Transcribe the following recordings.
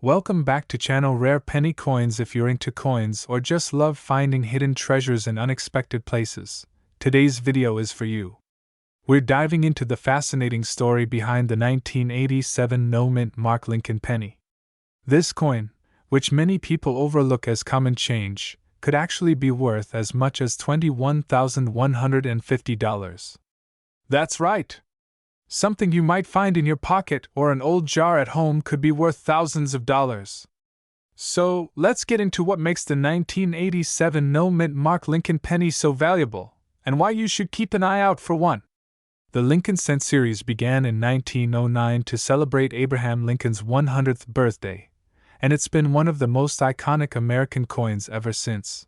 Welcome back to channel Rare Penny Coins. If you're into coins or just love finding hidden treasures in unexpected places, today's video is for you. We're diving into the fascinating story behind the 1987 no-mint mark Lincoln penny. This coin, which many people overlook as common change, could actually be worth as much as $21,150. That's right! Something you might find in your pocket or an old jar at home could be worth thousands of dollars. So, let's get into what makes the 1987 no-mint mark Lincoln penny so valuable, and why you should keep an eye out for one. The Lincoln Cent series began in 1909 to celebrate Abraham Lincoln's 100th birthday, and it's been one of the most iconic American coins ever since.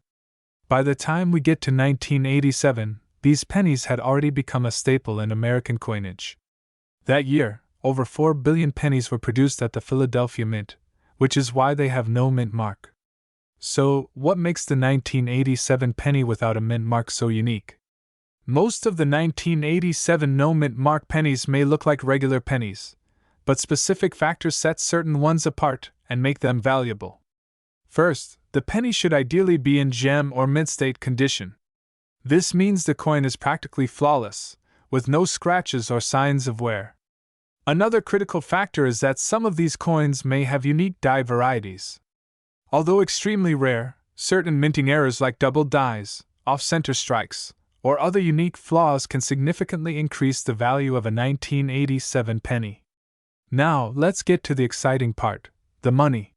By the time we get to 1987, these pennies had already become a staple in American coinage. That year, over 4 billion pennies were produced at the Philadelphia Mint, which is why they have no mint mark. So, what makes the 1987 penny without a mint mark so unique? Most of the 1987 no mint mark pennies may look like regular pennies, but specific factors set certain ones apart and make them valuable. First, the penny should ideally be in gem or mint state condition. This means the coin is practically flawless, with no scratches or signs of wear. Another critical factor is that some of these coins may have unique die varieties. Although extremely rare, certain minting errors like double dies, off-center strikes, or other unique flaws can significantly increase the value of a 1987 penny. Now, let's get to the exciting part, the money.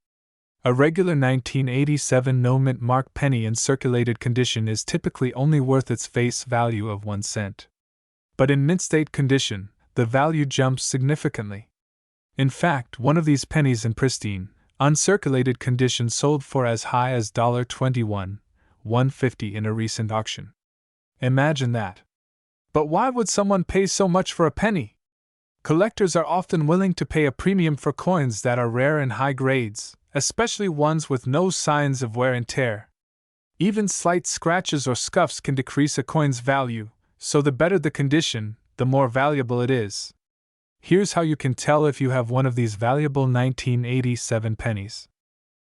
A regular 1987 no-mint mark penny in circulated condition is typically only worth its face value of 1 cent. But in mint state condition, the value jumps significantly. In fact, one of these pennies in pristine, uncirculated condition sold for as high as $21,150 in a recent auction. Imagine that. But why would someone pay so much for a penny? Collectors are often willing to pay a premium for coins that are rare and high grades, especially ones with no signs of wear and tear. Even slight scratches or scuffs can decrease a coin's value, so the better the condition, the more valuable it is. Here's how you can tell if you have one of these valuable 1987 pennies.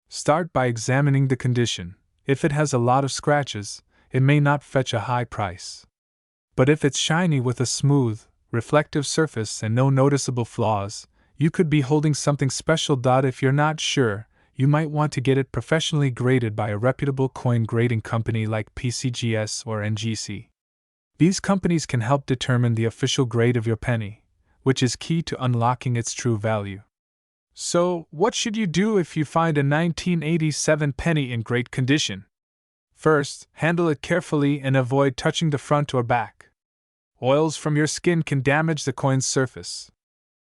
Start by examining the condition. If it has a lot of scratches, it may not fetch a high price. But if it's shiny with a smooth, reflective surface and no noticeable flaws, you could be holding something special. If you're not sure, you might want to get it professionally graded by a reputable coin grading company like PCGS or NGC. These companies can help determine the official grade of your penny, which is key to unlocking its true value. So, what should you do if you find a 1987 penny in great condition? First, handle it carefully and avoid touching the front or back. Oils from your skin can damage the coin's surface.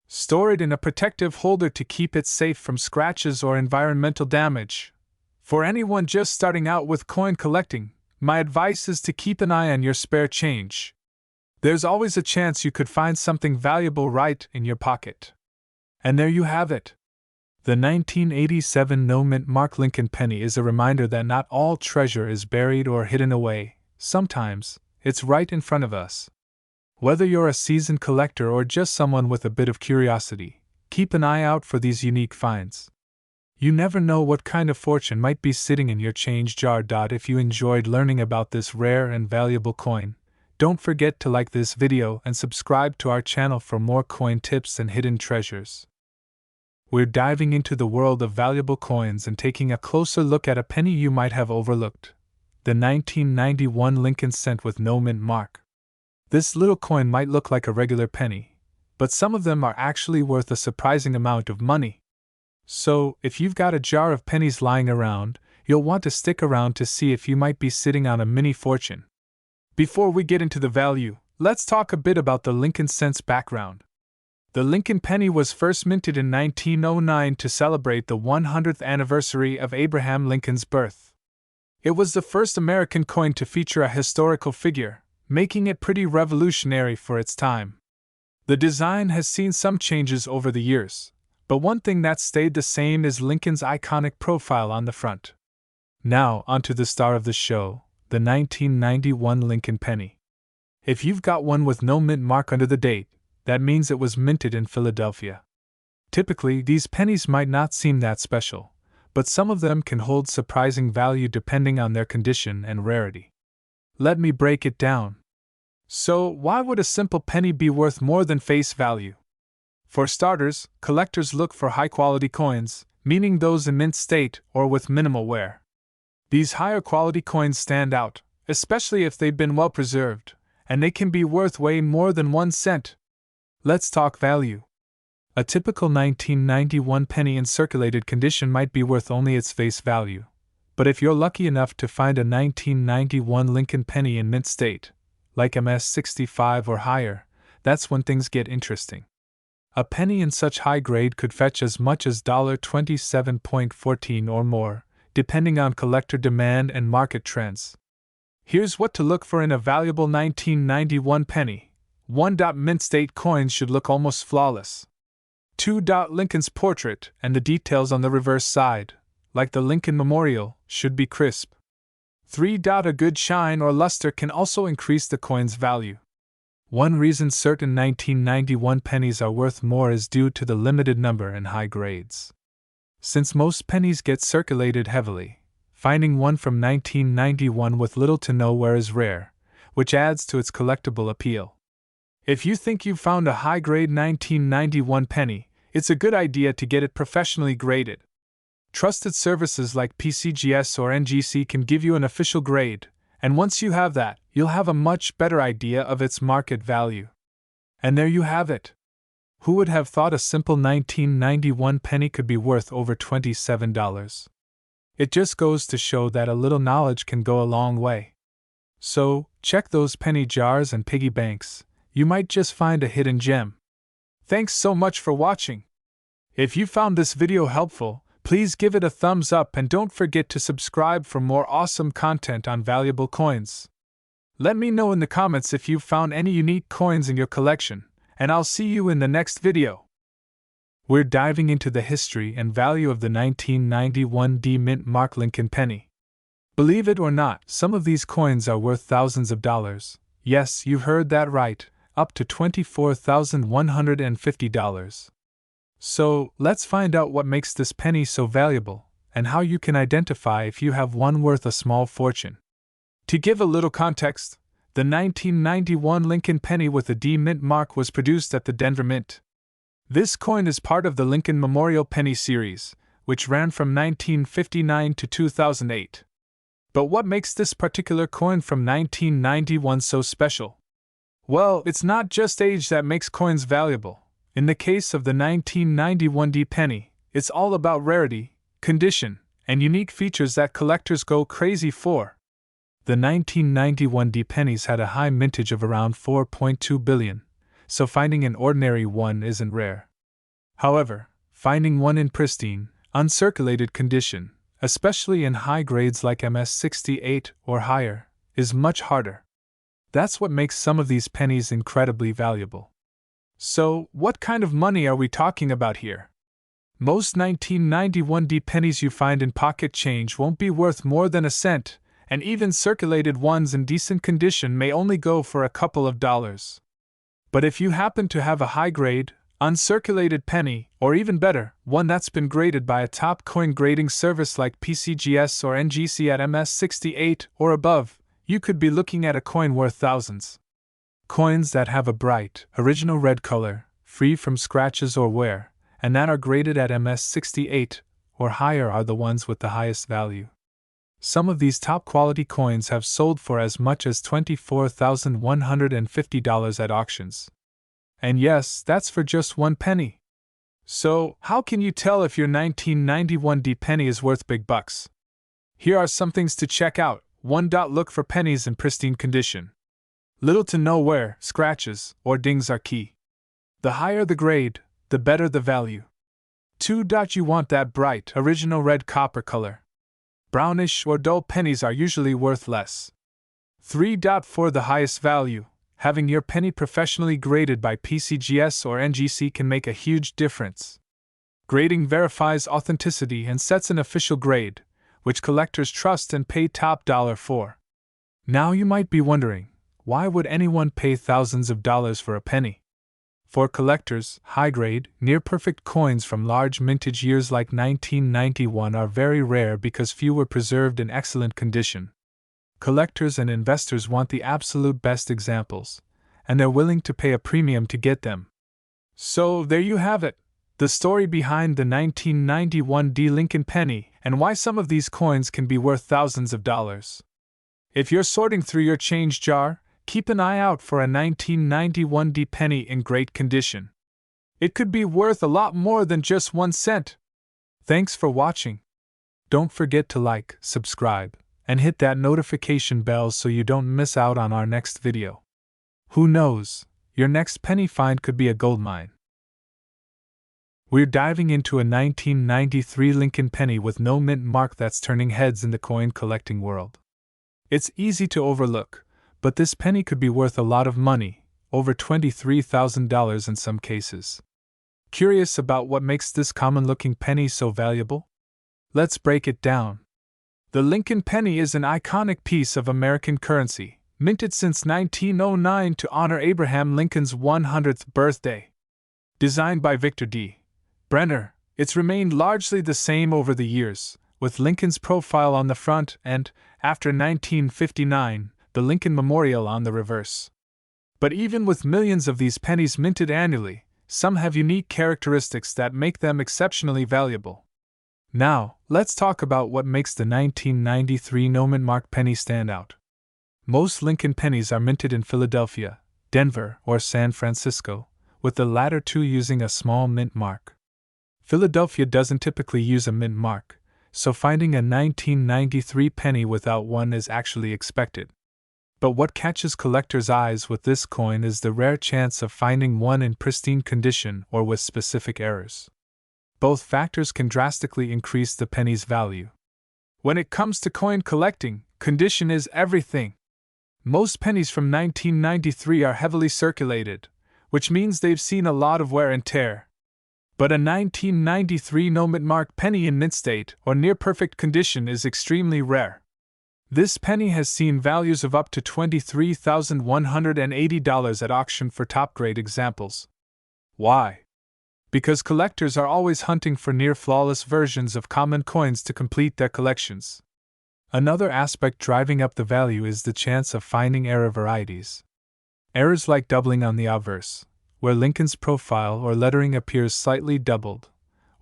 Store it in a protective holder to keep it safe from scratches or environmental damage. For anyone just starting out with coin collecting, my advice is to keep an eye on your spare change. There's always a chance you could find something valuable right in your pocket. And there you have it. The 1987 no-mint mark Lincoln penny is a reminder that not all treasure is buried or hidden away. Sometimes, it's right in front of us. Whether you're a seasoned collector or just someone with a bit of curiosity, keep an eye out for these unique finds. You never know what kind of fortune might be sitting in your change jar. If you enjoyed learning about this rare and valuable coin, don't forget to like this video and subscribe to our channel for more coin tips and hidden treasures. We're diving into the world of valuable coins and taking a closer look at a penny you might have overlooked, the 1991 Lincoln Cent with no mint mark. This little coin might look like a regular penny, but some of them are actually worth a surprising amount of money. So, if you've got a jar of pennies lying around, you'll want to stick around to see if you might be sitting on a mini fortune. Before we get into the value, let's talk a bit about the Lincoln Cent's background. The Lincoln penny was first minted in 1909 to celebrate the 100th anniversary of Abraham Lincoln's birth. It was the first American coin to feature a historical figure, making it pretty revolutionary for its time. The design has seen some changes over the years, but one thing that stayed the same is Lincoln's iconic profile on the front. Now, onto the star of the show, the 1991 Lincoln penny. If you've got one with no mint mark under the date, that means it was minted in Philadelphia. Typically, these pennies might not seem that special, but some of them can hold surprising value depending on their condition and rarity. Let me break it down. So, why would a simple penny be worth more than face value? For starters, collectors look for high-quality coins, meaning those in mint state or with minimal wear. These higher-quality coins stand out, especially if they've been well preserved, and they can be worth way more than 1 cent. Let's talk value. A typical 1991 penny in circulated condition might be worth only its face value, but if you're lucky enough to find a 1991 Lincoln penny in mint state, like MS-65 or higher, that's when things get interesting. A penny in such high grade could fetch as much as $27.14 or more, depending on collector demand and market trends. Here's what to look for in a valuable 1991 penny. 1. Mint state coins should look almost flawless. 2. Lincoln's portrait and the details on the reverse side, like the Lincoln Memorial, should be crisp. 3. A good shine or luster can also increase the coin's value. One reason certain 1991 pennies are worth more is due to the limited number and high grades. Since most pennies get circulated heavily, finding one from 1991 with little to no wear is rare, which adds to its collectible appeal. If you think you've found a high-grade 1991 penny, it's a good idea to get it professionally graded. Trusted services like PCGS or NGC can give you an official grade, and once you have that, you'll have a much better idea of its market value. And there you have it. Who would have thought a simple 1991 penny could be worth over $27? It just goes to show that a little knowledge can go a long way. So, check those penny jars and piggy banks. You might just find a hidden gem. Thanks so much for watching. If you found this video helpful, please give it a thumbs up and don't forget to subscribe for more awesome content on valuable coins. Let me know in the comments if you've found any unique coins in your collection, and I'll see you in the next video. We're diving into the history and value of the 1991 D Mint Mark Lincoln penny. Believe it or not, some of these coins are worth thousands of dollars. Yes, you've heard that right, up to $24,150. So, let's find out what makes this penny so valuable, and how you can identify if you have one worth a small fortune. To give a little context, the 1991 Lincoln penny with a D Mint mark was produced at the Denver Mint. This coin is part of the Lincoln Memorial Penny series, which ran from 1959 to 2008. But what makes this particular coin from 1991 so special? Well, it's not just age that makes coins valuable. In the case of the 1991 D penny, it's all about rarity, condition, and unique features that collectors go crazy for. The 1991 D pennies had a high mintage of around 4.2 billion, so finding an ordinary one isn't rare. However, finding one in pristine, uncirculated condition, especially in high grades like MS-68 or higher, is much harder. That's what makes some of these pennies incredibly valuable. So, what kind of money are we talking about here? Most 1991 D pennies you find in pocket change won't be worth more than a cent, and even circulated ones in decent condition may only go for a couple of dollars. But if you happen to have a high-grade, uncirculated penny, or even better, one that's been graded by a top coin grading service like PCGS or NGC at MS-68 or above, you could be looking at a coin worth thousands. Coins that have a bright, original red color, free from scratches or wear, and that are graded at MS-68 or higher are the ones with the highest value. Some of these top-quality coins have sold for as much as $24,150 at auctions. And yes, that's for just one penny. So, how can you tell if your 1991 D penny is worth big bucks? Here are some things to check out. 1. Look for pennies in pristine condition. Little to no wear, scratches, or dings are key. The higher the grade, the better the value. 2. You want that bright, original red copper color. Brownish or dull pennies are usually worth less. 3. For the highest value, having your penny professionally graded by PCGS or NGC can make a huge difference. Grading verifies authenticity and sets an official grade, which collectors trust and pay top dollar for. Now you might be wondering, why would anyone pay thousands of dollars for a penny? For collectors, high-grade, near-perfect coins from large mintage years like 1991 are very rare because few were preserved in excellent condition. Collectors and investors want the absolute best examples, and they're willing to pay a premium to get them. So, there you have it, the story behind the 1991 D. Lincoln penny and why some of these coins can be worth thousands of dollars. If you're sorting through your change jar, keep an eye out for a 1991 D penny in great condition. It could be worth a lot more than just 1 cent. Thanks for watching. Don't forget to like, subscribe, and hit that notification bell so you don't miss out on our next video. Who knows, your next penny find could be a goldmine. We're diving into a 1993 Lincoln penny with no mint mark that's turning heads in the coin collecting world. It's easy to overlook, but this penny could be worth a lot of money, over $23,000 in some cases. Curious about what makes this common-looking penny so valuable? Let's break it down. The Lincoln penny is an iconic piece of American currency, minted since 1909 to honor Abraham Lincoln's 100th birthday. Designed by Victor D. Brenner, it's remained largely the same over the years, with Lincoln's profile on the front and, after 1959, the Lincoln Memorial on the reverse. But even with millions of these pennies minted annually, some have unique characteristics that make them exceptionally valuable. Now, let's talk about what makes the 1993 no-mint mark penny stand out. Most Lincoln pennies are minted in Philadelphia, Denver, or San Francisco, with the latter two using a small mint mark. Philadelphia doesn't typically use a mint mark, so finding a 1993 penny without one is actually expected. But what catches collectors' eyes with this coin is the rare chance of finding one in pristine condition or with specific errors. Both factors can drastically increase the penny's value. When it comes to coin collecting, condition is everything. Most pennies from 1993 are heavily circulated, which means they've seen a lot of wear and tear. But a 1993 no-mint mark penny in mint state or near perfect condition is extremely rare. This penny has seen values of up to $23,180 at auction for top-grade examples. Why? Because collectors are always hunting for near-flawless versions of common coins to complete their collections. Another aspect driving up the value is the chance of finding error varieties. Errors like doubling on the obverse, where Lincoln's profile or lettering appears slightly doubled,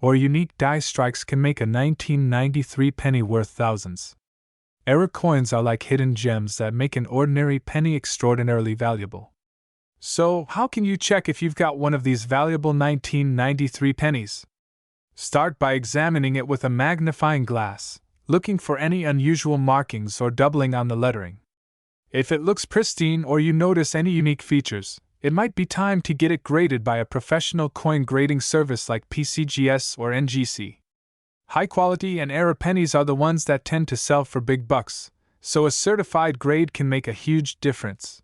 or unique die strikes can make a 1993 penny worth thousands. Error coins are like hidden gems that make an ordinary penny extraordinarily valuable. So, how can you check if you've got one of these valuable 1993 pennies? Start by examining it with a magnifying glass, looking for any unusual markings or doubling on the lettering. If it looks pristine or you notice any unique features, it might be time to get it graded by a professional coin grading service like PCGS or NGC. High quality and error pennies are the ones that tend to sell for big bucks, so a certified grade can make a huge difference.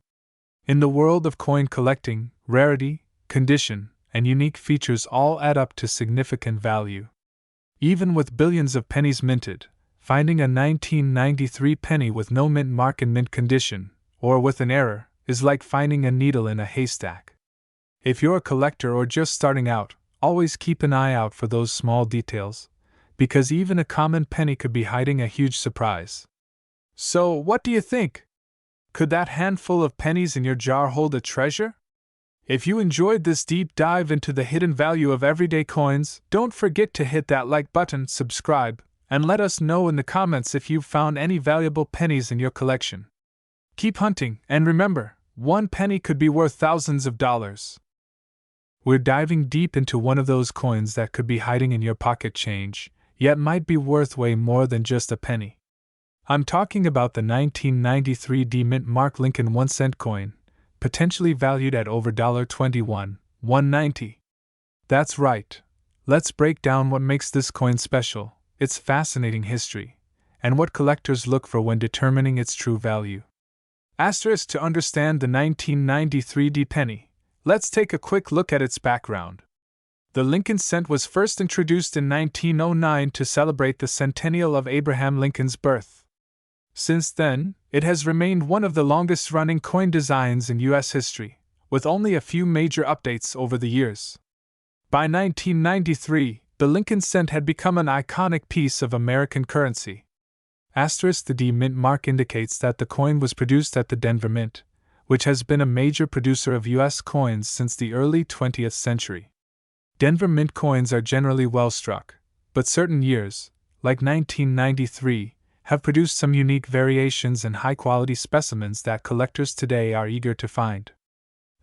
In the world of coin collecting, rarity, condition, and unique features all add up to significant value. Even with billions of pennies minted, finding a 1993 penny with no mint mark in mint condition, or with an error, is like finding a needle in a haystack. If you're a collector or just starting out, always keep an eye out for those small details, because even a common penny could be hiding a huge surprise. So, what do you think? Could that handful of pennies in your jar hold a treasure? If you enjoyed this deep dive into the hidden value of everyday coins, don't forget to hit that like button, subscribe, and let us know in the comments if you've found any valuable pennies in your collection. Keep hunting, and remember, one penny could be worth thousands of dollars. We're diving deep into one of those coins that could be hiding in your pocket change, yet might be worth way more than just a penny. I'm talking about the 1993 D mint mark Lincoln 1-cent coin, potentially valued at over $21,190. That's right. Let's break down what makes this coin special, its fascinating history, and what collectors look for when determining its true value. Asterisk to understand the 1993 D penny, let's take a quick look at its background. The Lincoln cent was first introduced in 1909 to celebrate the centennial of Abraham Lincoln's birth. Since then, it has remained one of the longest-running coin designs in U.S. history, with only a few major updates over the years. By 1993, the Lincoln cent had become an iconic piece of American currency. The D Mint mark indicates that the coin was produced at the Denver Mint, which has been a major producer of U.S. coins since the early 20th century. Denver Mint coins are generally well struck, but certain years, like 1993, have produced some unique variations and high-quality specimens that collectors today are eager to find.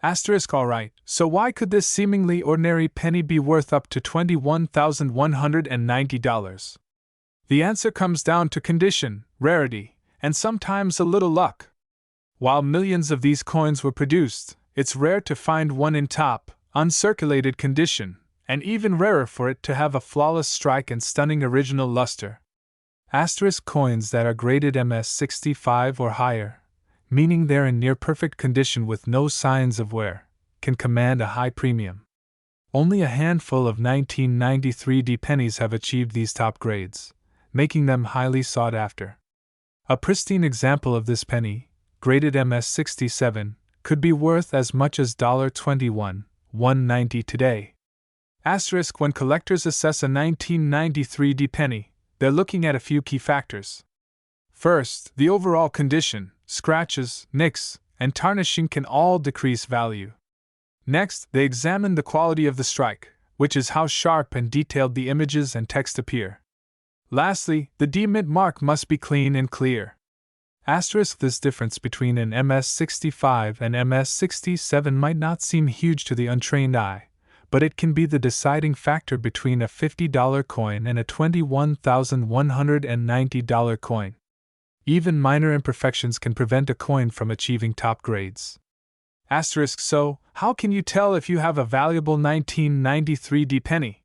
Alright, so why could this seemingly ordinary penny be worth up to $21,190? The answer comes down to condition, rarity, and sometimes a little luck. While millions of these coins were produced, it's rare to find one in top, uncirculated condition, and even rarer for it to have a flawless strike and stunning original luster. Coins that are graded MS65 or higher, meaning they're in near perfect condition with no signs of wear, can command a high premium. Only a handful of 1993 D pennies have achieved these top grades, making them highly sought after. A pristine example of this penny, graded MS67, could be worth as much as $21,190 today. When collectors assess a 1993 D penny, they're looking at a few key factors. First, the overall condition. Scratches, nicks, and tarnishing can all decrease value. Next, they examine the quality of the strike, which is how sharp and detailed the images and text appear. Lastly, the D Mint mark must be clean and clear. This difference between an MS65 and MS67 might not seem huge to the untrained eye, but it can be the deciding factor between a $50 coin and a $21,190 coin. Even minor imperfections can prevent a coin from achieving top grades. So, how can you tell if you have a valuable 1993 D penny?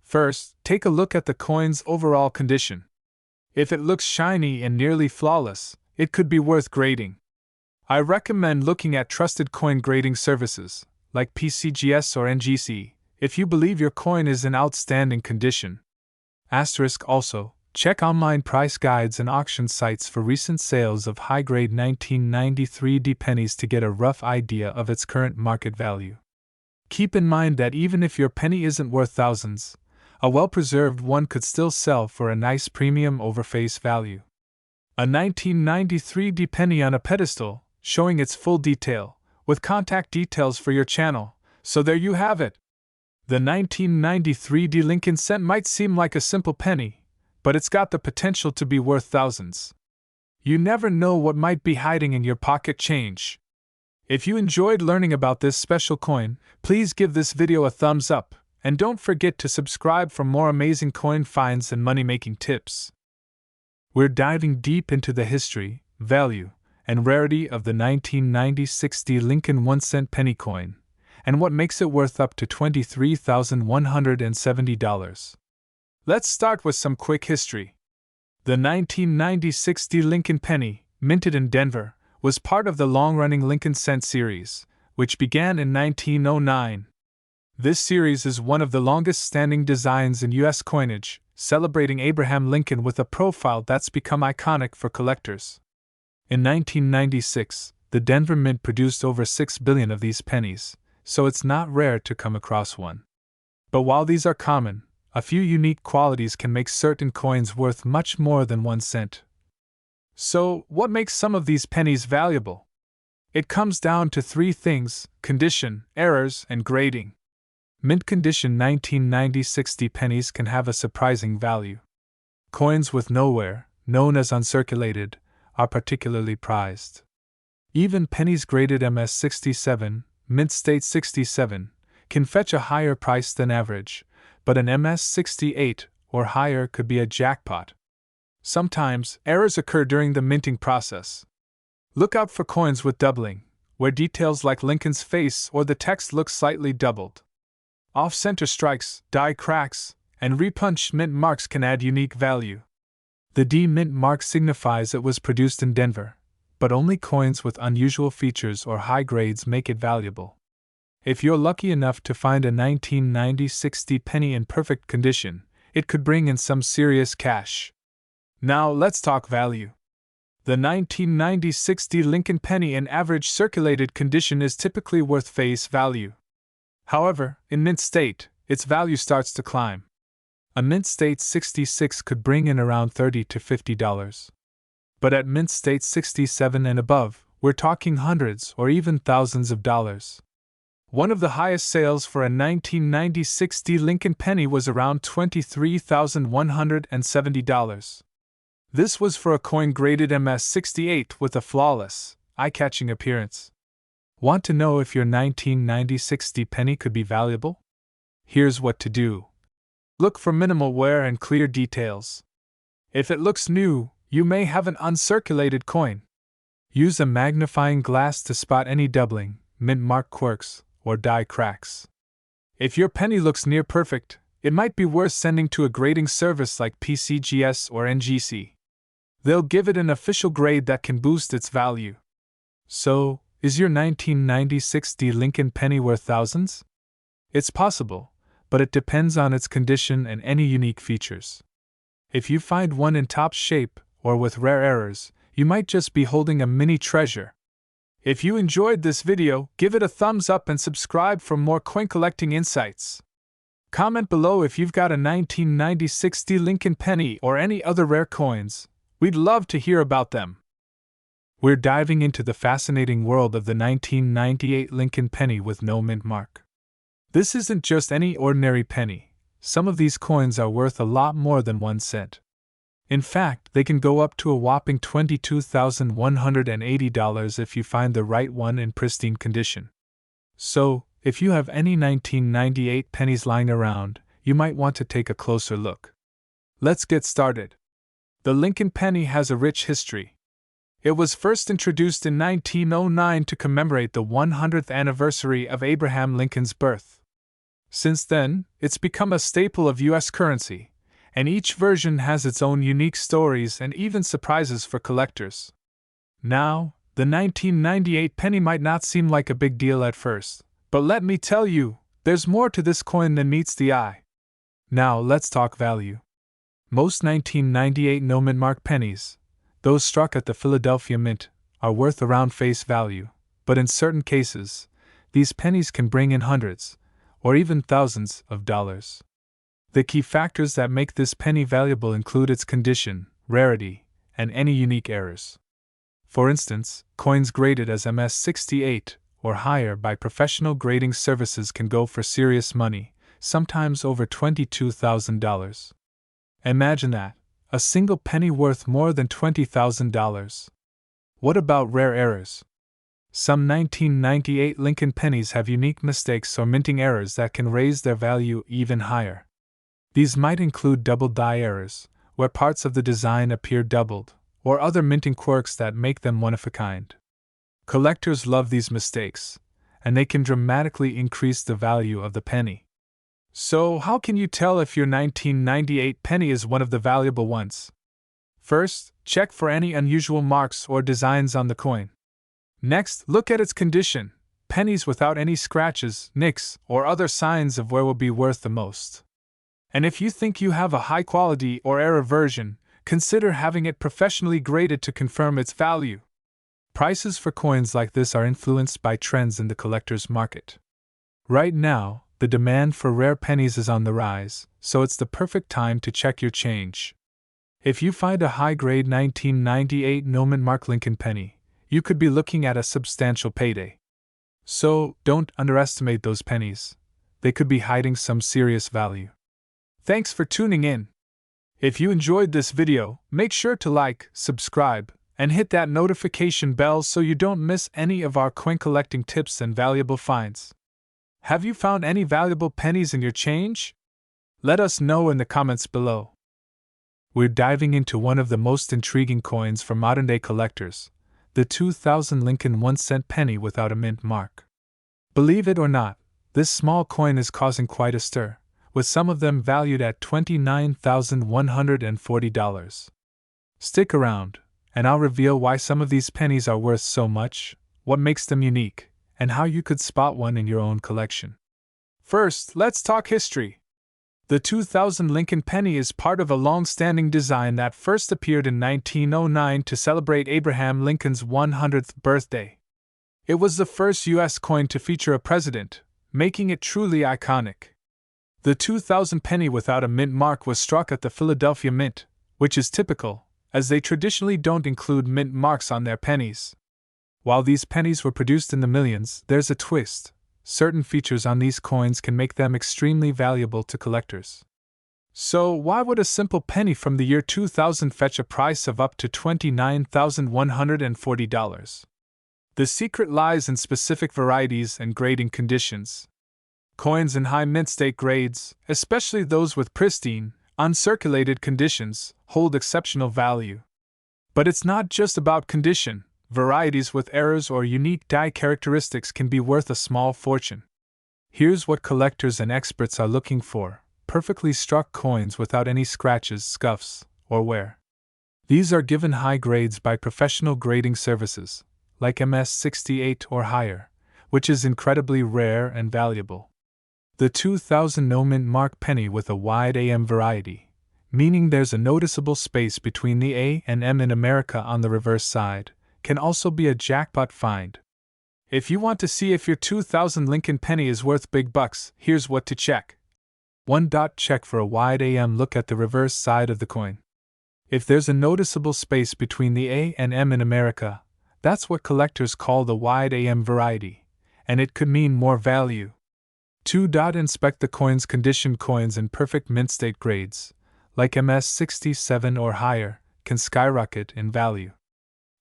First, take a look at the coin's overall condition. If it looks shiny and nearly flawless, it could be worth grading. I recommend looking at trusted coin grading services, like PCGS or NGC, if you believe your coin is in outstanding condition. Also, check online price guides and auction sites for recent sales of high-grade 1993 D pennies to get a rough idea of its current market value. Keep in mind that even if your penny isn't worth thousands, a well-preserved one could still sell for a nice premium over face value. A 1993 D penny on a pedestal, showing its full detail, with contact details for your channel, so there you have it. The 1993 D Lincoln cent might seem like a simple penny, but it's got the potential to be worth thousands. You never know what might be hiding in your pocket change. If you enjoyed learning about this special coin, please give this video a thumbs up, and don't forget to subscribe for more amazing coin finds and money-making tips. We're diving deep into the history, value, and rarity of the 1996 D Lincoln 1-cent penny coin, and what makes it worth up to $23,170. Let's start with some quick history. The 1996 D Lincoln penny, minted in Denver, was part of the long-running Lincoln cent series, which began in 1909. This series is one of the longest-standing designs in U.S. coinage, celebrating Abraham Lincoln with a profile that's become iconic for collectors. In 1996, the Denver Mint produced over 6 billion of these pennies, so it's not rare to come across one. But while these are common, a few unique qualities can make certain coins worth much more than 1 cent. So, what makes some of these pennies valuable? It comes down to 3 things: condition, errors, and grading. Mint condition 1996 D pennies can have a surprising value. Coins with no wear, known as uncirculated, are particularly prized. Even pennies graded MS67, mint state 67, can fetch a higher price than average, but an MS68 or higher could be a jackpot. Sometimes, errors occur during the minting process. Look out for coins with doubling, where details like Lincoln's face or the text look slightly doubled. Off-center strikes, die cracks, and repunched mint marks can add unique value. The D Mint mark signifies it was produced in Denver, but only coins with unusual features or high grades make it valuable. If you're lucky enough to find a 1996 D penny in perfect condition, it could bring in some serious cash. Now let's talk value. The 1990 60 Lincoln penny in average circulated condition is typically worth face value. However, in mint state, its value starts to climb. A mint state 66 could bring in around $30 to $50. But at mint state 67 and above, we're talking hundreds or even thousands of dollars. One of the highest sales for a 1990 60 Lincoln penny was around $23,170. This was for a coin graded MS-68 with a flawless, eye-catching appearance. Want to know if your 1990 60 penny could be valuable? Here's what to do. Look for minimal wear and clear details. If it looks new, you may have an uncirculated coin. Use a magnifying glass to spot any doubling, mint mark quirks, or die cracks. If your penny looks near perfect, it might be worth sending to a grading service like PCGS or NGC. They'll give it an official grade that can boost its value. So, is your 1990 60 Lincoln penny worth thousands? It's possible, but it depends on its condition and any unique features. If you find one in top shape, or with rare errors, you might just be holding a mini treasure. If you enjoyed this video, give it a thumbs up and subscribe for more coin collecting insights. Comment below if you've got a 1990 60 Lincoln penny or any other rare coins. We'd love to hear about them. We're diving into the fascinating world of the 1998 Lincoln penny with no mint mark. This isn't just any ordinary penny. Some of these coins are worth a lot more than 1 cent. In fact, they can go up to a whopping $22,180 if you find the right one in pristine condition. So, if you have any 1998 pennies lying around, you might want to take a closer look. Let's get started. The Lincoln penny has a rich history. It was first introduced in 1909 to commemorate the 100th anniversary of Abraham Lincoln's birth. Since then, it's become a staple of U.S. currency, and each version has its own unique stories and even surprises for collectors. Now, the 1998 penny might not seem like a big deal at first, but let me tell you, there's more to this coin than meets the eye. Now, let's talk value. Most 1998 no mint mark pennies, those struck at the Philadelphia Mint, are worth around face value, but in certain cases, these pennies can bring in hundreds, or even thousands, of dollars. The key factors that make this penny valuable include its condition, rarity, and any unique errors. For instance, coins graded as MS-68 or higher by professional grading services can go for serious money, sometimes over $22,000. Imagine that, a single penny worth more than $20,000. What about rare errors? Some 1998 Lincoln pennies have unique mistakes or minting errors that can raise their value even higher. These might include double die errors, where parts of the design appear doubled, or other minting quirks that make them one of a kind. Collectors love these mistakes, and they can dramatically increase the value of the penny. So, how can you tell if your 1998 penny is one of the valuable ones? First, check for any unusual marks or designs on the coin. Next, look at its condition. Pennies without any scratches, nicks, or other signs of wear will be worth the most. And if you think you have a high quality or error version, consider having it professionally graded to confirm its value. Prices for coins like this are influenced by trends in the collector's market. Right now, the demand for rare pennies is on the rise, so it's the perfect time to check your change. If you find a high-grade 1998 no mint mark Lincoln penny, you could be looking at a substantial payday. So, don't underestimate those pennies. They could be hiding some serious value. Thanks for tuning in. If you enjoyed this video, make sure to like, subscribe, and hit that notification bell so you don't miss any of our coin collecting tips and valuable finds. Have you found any valuable pennies in your change? Let us know in the comments below. We're diving into one of the most intriguing coins for modern-day collectors, the 2000 Lincoln 1-cent penny without a mint mark. Believe it or not, this small coin is causing quite a stir, with some of them valued at $29,140. Stick around, and I'll reveal why some of these pennies are worth so much, what makes them unique, and how you could spot one in your own collection. First, let's talk history. The 2000 Lincoln penny is part of a long-standing design that first appeared in 1909 to celebrate Abraham Lincoln's 100th birthday. It was the first U.S. coin to feature a president, making it truly iconic. The 2000 penny without a mint mark was struck at the Philadelphia Mint, which is typical, as they traditionally don't include mint marks on their pennies. While these pennies were produced in the millions, there's a twist. Certain features on these coins can make them extremely valuable to collectors. So, why would a simple penny from the year 2000 fetch a price of up to $29,140? The secret lies in specific varieties and grading conditions. Coins in high mint state grades, especially those with pristine, uncirculated conditions, hold exceptional value. But it's not just about condition. Varieties with errors or unique die characteristics can be worth a small fortune. Here's what collectors and experts are looking for: perfectly struck coins without any scratches, scuffs, or wear. These are given high grades by professional grading services, like MS68 or higher, which is incredibly rare and valuable. The 2000 no mint mark penny with a wide AM variety, meaning there's a noticeable space between the A and M in America on the reverse side, can also be a jackpot find. If you want to see if your 2000 Lincoln penny is worth big bucks, here's what to check. 1. Check for a wide AM. Look at the reverse side of the coin. If there's a noticeable space between the A and M in America, that's what collectors call the wide AM variety, and it could mean more value. 2. Inspect the coin's condition. Coins in perfect mint state grades, like MS67 or higher, can skyrocket in value.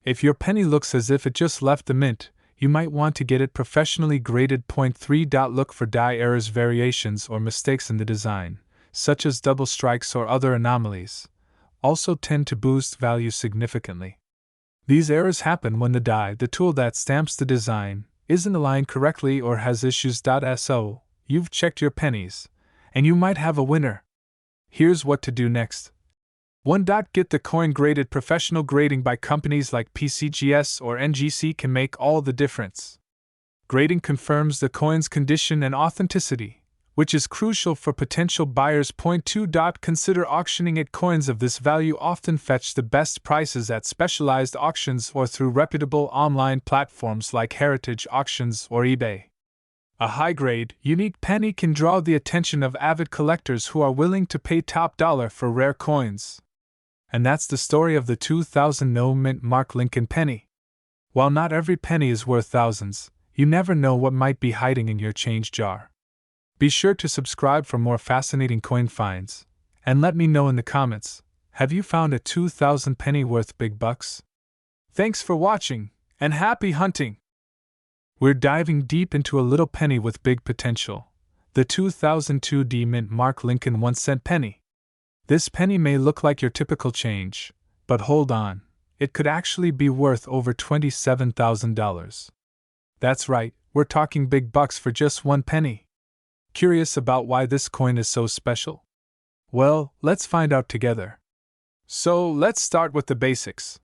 If your penny looks as if it just left the mint, you might want to get it professionally graded. 3. Look for die errors, variations, or mistakes in the design, such as double strikes or other anomalies, also tend to boost value significantly. These errors happen when the die, the tool that stamps the design, isn't aligned correctly or has issues. So, you've checked your pennies, and you might have a winner. Here's what to do next. 1. Get the coin graded. Professional grading by companies like PCGS or NGC can make all the difference. Grading confirms the coin's condition and authenticity, which is crucial for potential buyers. 2. Consider auctioning it. Coins of this value often fetch the best prices at specialized auctions or through reputable online platforms like Heritage Auctions or eBay. A high-grade, unique penny can draw the attention of avid collectors who are willing to pay top dollar for rare coins. And that's the story of the 2000 no mint mark Lincoln penny. While not every penny is worth thousands, you never know what might be hiding in your change jar. Be sure to subscribe for more fascinating coin finds, and let me know in the comments, have you found a 2000 penny worth big bucks? Thanks for watching, and happy hunting! We're diving deep into a little penny with big potential, the 2002 mint mark Lincoln 1-cent penny. This penny may look like your typical change, but hold on, it could actually be worth over $27,000. That's right, we're talking big bucks for just one penny. Curious about why this coin is so special? Well, let's find out together. So, let's start with the basics.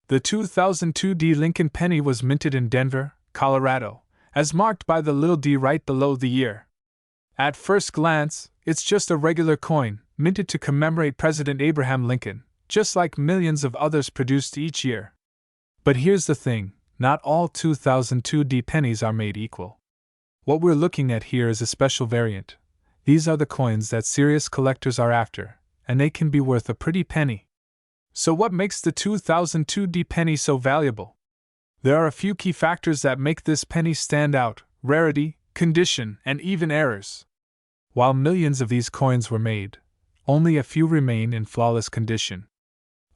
The 2002 Lincoln penny was minted in Denver, Colorado, as marked by the little d right below the year. At first glance, it's just a regular coin, minted to commemorate President Abraham Lincoln, just like millions of others produced each year. But here's the thing, not all 2002 pennies are made equal. What we're looking at here is a special variant. These are the coins that serious collectors are after, and they can be worth a pretty penny. So what makes the 2002 penny so valuable? There are a few key factors that make this penny stand out: rarity, condition, and even errors. While millions of these coins were made, only a few remain in flawless condition.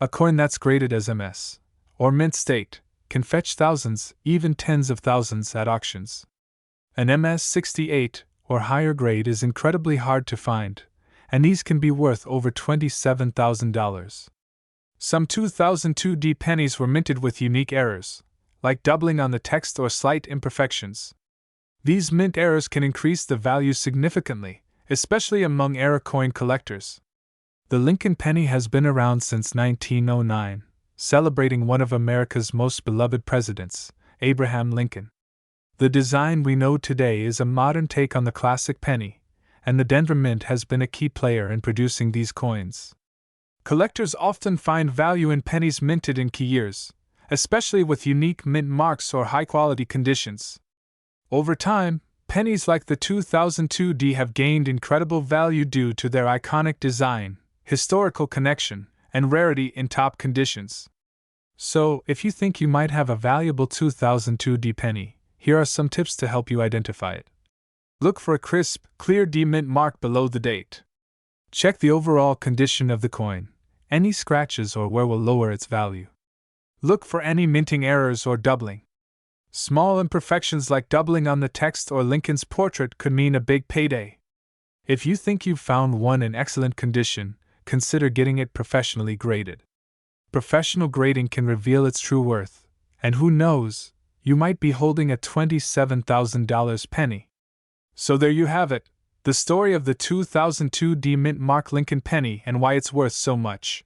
A coin that's graded as MS, or mint state, can fetch thousands, even tens of thousands at auctions. An MS68, or higher grade, is incredibly hard to find, and these can be worth over $27,000. Some 2002 pennies were minted with unique errors, like doubling on the text or slight imperfections. These mint errors can increase the value significantly, especially among era coin collectors. The Lincoln penny has been around since 1909, celebrating one of America's most beloved presidents, Abraham Lincoln. The design we know today is a modern take on the classic penny, and the Denver Mint has been a key player in producing these coins. Collectors often find value in pennies minted in key years, especially with unique mint marks or high-quality conditions. Over time, pennies like the 2002D have gained incredible value due to their iconic design, historical connection, and rarity in top conditions. So, if you think you might have a valuable 2002D penny, here are some tips to help you identify it. Look for a crisp, clear D mint mark below the date. Check the overall condition of the coin. Any scratches or wear will lower its value. Look for any minting errors or doubling. Small imperfections like doubling on the text or Lincoln's portrait could mean a big payday. If you think you've found one in excellent condition, consider getting it professionally graded. Professional grading can reveal its true worth, and who knows, you might be holding a $27,000 penny. So there you have it, the story of the 2002D Mint Mark Lincoln penny and why it's worth so much.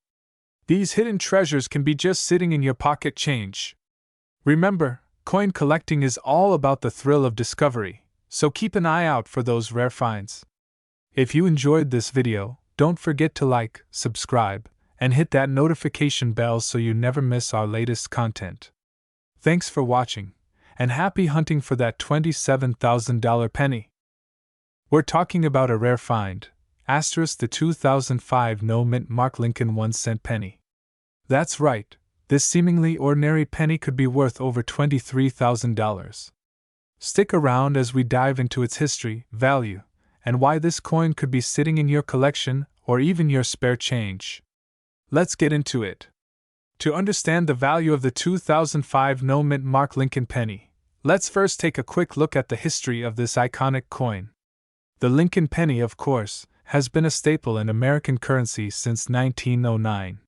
These hidden treasures can be just sitting in your pocket change. Remember, coin collecting is all about the thrill of discovery, so keep an eye out for those rare finds. If you enjoyed this video, don't forget to like, subscribe, and hit that notification bell so you never miss our latest content. Thanks for watching, and happy hunting for that $27,000 penny. We're talking about a rare find, the 2005 No Mint Mark Lincoln 1-cent penny. That's right, this seemingly ordinary penny could be worth over $23,000. Stick around as we dive into its history, value, and why this coin could be sitting in your collection or even your spare change. Let's get into it. To understand the value of the 2005 No Mint Mark Lincoln penny, let's first take a quick look at the history of this iconic coin. The Lincoln penny, of course, has been a staple in American currency since 1909.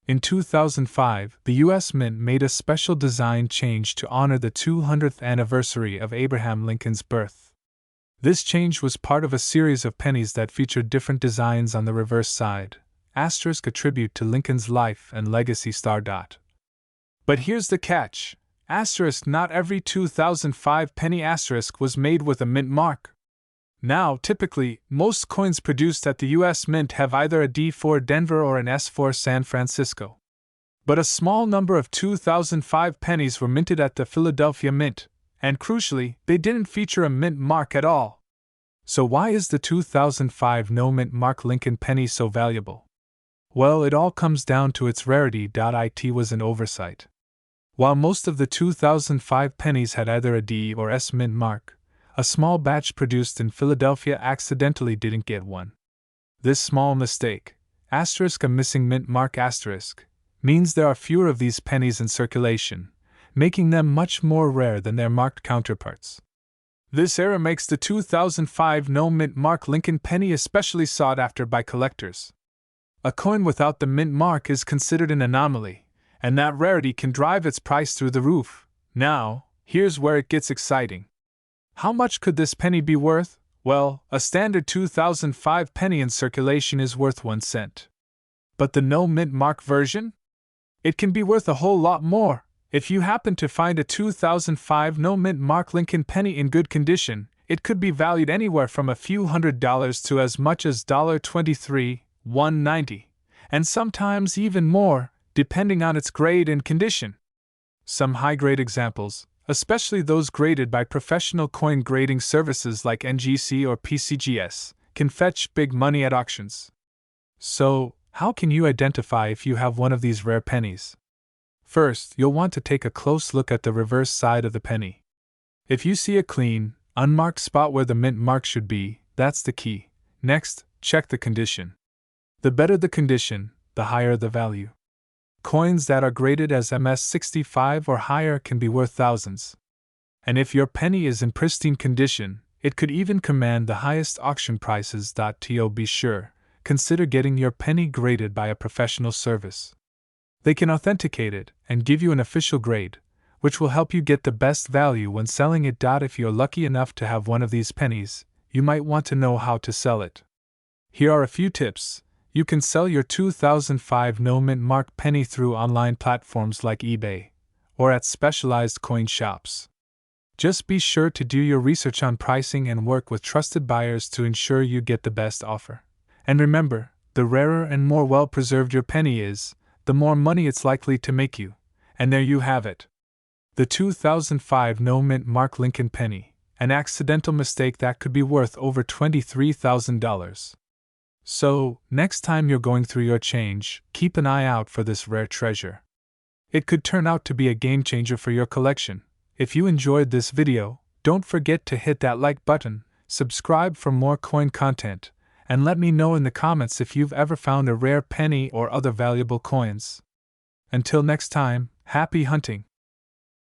In 2005, the U.S. Mint made a special design change to honor the 200th anniversary of Abraham Lincoln's birth. This change was part of a series of pennies that featured different designs on the reverse side, a tribute to Lincoln's life and legacy star. But here's the catch, not every 2005 penny was made with a mint mark. Now, typically, most coins produced at the U.S. Mint have either a D for Denver or an S for San Francisco. But a small number of 2005 pennies were minted at the Philadelphia Mint, and crucially, they didn't feature a mint mark at all. So why is the 2005 No Mint Mark Lincoln penny so valuable? Well, it all comes down to its rarity. It was an oversight. While most of the 2005 pennies had either a D or S mint mark, a small batch produced in Philadelphia accidentally didn't get one. This small mistake, a missing mint mark means there are fewer of these pennies in circulation, making them much more rare than their marked counterparts. This error makes the 2005 No Mint Mark Lincoln penny especially sought after by collectors. A coin without the mint mark is considered an anomaly, and that rarity can drive its price through the roof. Now, here's where it gets exciting. How much could this penny be worth? Well, a standard 2005 penny in circulation is worth 1 cent. But the no mint mark version? It can be worth a whole lot more. If you happen to find a 2005 no mint mark Lincoln penny in good condition, it could be valued anywhere from a few $100s to as much as $23, $1.90, and sometimes even more, depending on its grade and condition. Some high-grade examples, especially those graded by professional coin grading services like NGC or PCGS, can fetch big money at auctions. So, how can you identify if you have one of these rare pennies? First, you'll want to take a close look at the reverse side of the penny. If you see a clean, unmarked spot where the mint mark should be, that's the key. Next, check the condition. The better the condition, the higher the value. Coins that are graded as MS65 or higher can be worth thousands. And if your penny is in pristine condition, it could even command the highest auction prices. To be sure, consider getting your penny graded by a professional service. They can authenticate it and give you an official grade, which will help you get the best value when selling it. If you're lucky enough to have one of these pennies, you might want to know how to sell it. Here are a few tips. You can sell your 2005 no mint mark penny through online platforms like eBay or at specialized coin shops. Just be sure to do your research on pricing and work with trusted buyers to ensure you get the best offer. And remember, the rarer and more well-preserved your penny is, the more money it's likely to make you. And there you have it. The 2005 no-mint Mark Lincoln penny, an accidental mistake that could be worth over $23,000. So, next time you're going through your change, keep an eye out for this rare treasure. It could turn out to be a game-changer for your collection. If you enjoyed this video, don't forget to hit that like button, subscribe for more coin content, and let me know in the comments if you've ever found a rare penny or other valuable coins. Until next time, happy hunting!